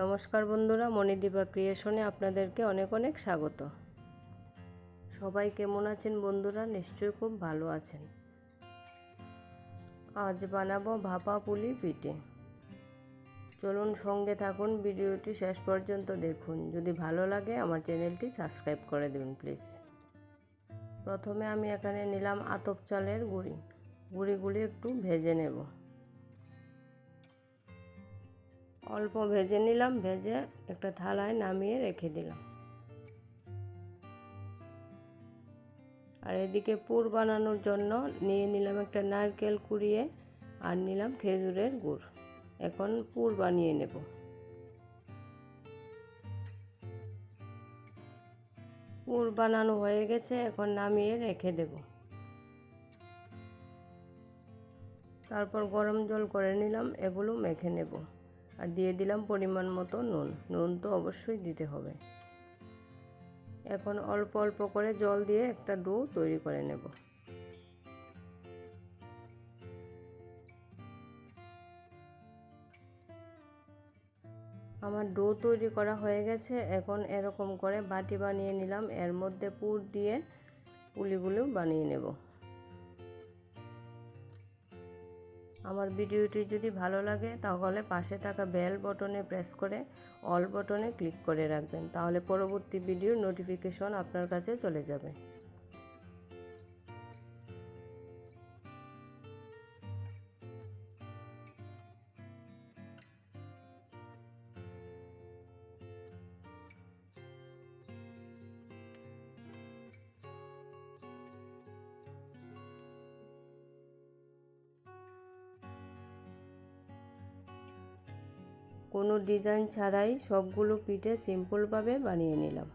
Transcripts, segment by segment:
নমস্কার বন্ধুরা, মণিদীপা ক্রিয়েশনে আপনাদেরকে অনেক অনেক স্বাগত। সবাই কেমন আছেন বন্ধুরা? নিশ্চয়ই খুব ভালো আছেন। আজ বানাবো ভাপা পুলি পিঠে। চলুন সঙ্গে থাকুন, ভিডিওটি শেষ পর্যন্ত দেখুন। যদি ভালো লাগে আমার চ্যানেলটি সাবস্ক্রাইব করে দিন প্লিজ। প্রথমে আমি এখানে নিলাম আতপ চালের গুঁড়িগুলি একটু ভেজে নেব। অল্প ভেজে নিলাম, ভেজে একটা থালায় নামিয়ে রেখে দিলাম। আর এদিকে পুর বানানোর জন্য নিয়ে নিলাম একটা নারকেল কুড়িয়ে, আর নিলাম খেজুরের গুড়। এখন পুর বানিয়ে নেব। পুর বানানো হয়ে গেছে, এখন নামিয়ে রেখে দেব। তারপর গরম জল করে নিলাম, এগুলো মেখে নেব। আর দিয়ে দিলাম পরিমাণ মতো নুন তো অবশ্যই দিতে হবে। এখন অল্প অল্প করে জল দিয়ে একটা ডো তৈরি করে নেব। আমার ডো তৈরি করা হয়ে গেছে। এখন এরকম করে বাটি বানিয়ে নিলাম, এর মধ্যে পুর দিয়ে পুলিগুলো বানিয়ে নেব। আমার ভিডিওটি যদি ভালো লাগে তাহলে পাশে থাকা বেল বটনে প্রেস করে অল বটনে ক্লিক করে রাখবেন, তাহলে পরবর্তী ভিডিওর নোটিফিকেশন আপনার কাছে চলে যাবে। কোনো ডিজাইন ছাড়াই সবগুলো পিঠে সিম্পলভাবে বানিয়ে নিলাম।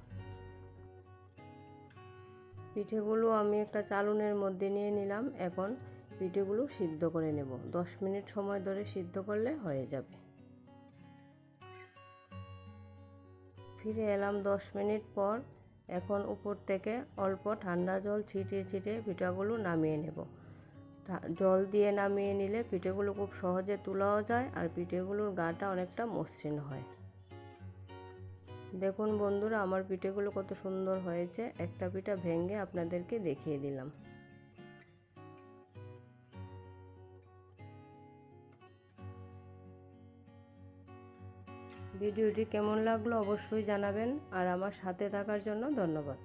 পিঠেগুলো আমি একটা চালুনের মধ্যে নিয়ে নিলাম। এখন পিঠেগুলো সিদ্ধ করে নেব। 10 মিনিট সময় ধরে সিদ্ধ করলে হয়ে যাবে। ফিরে এলাম 10 মিনিট পর। এখন উপর থেকে অল্প ঠান্ডা জল ছিটিয়ে ছিটিয়ে পিঠাগুলো নামিয়ে নেব। জল দিয়ে নামিয়ে নিলে পিঠেগুলো খুব সহজে তোলাও যায়, আর পিঠেগুলোর গাটা অনেকটা মসৃণ হয়। দেখুন বন্ধুরা, আমার পিঠেগুলো কত সুন্দর হয়েছে। একটা পিঠা ভেঙে আপনাদেরকে দেখিয়ে দিলাম। ভিডিওটি কেমন লাগলো অবশ্যই জানাবেন, আর আমার সাথে থাকার জন্য ধন্যবাদ।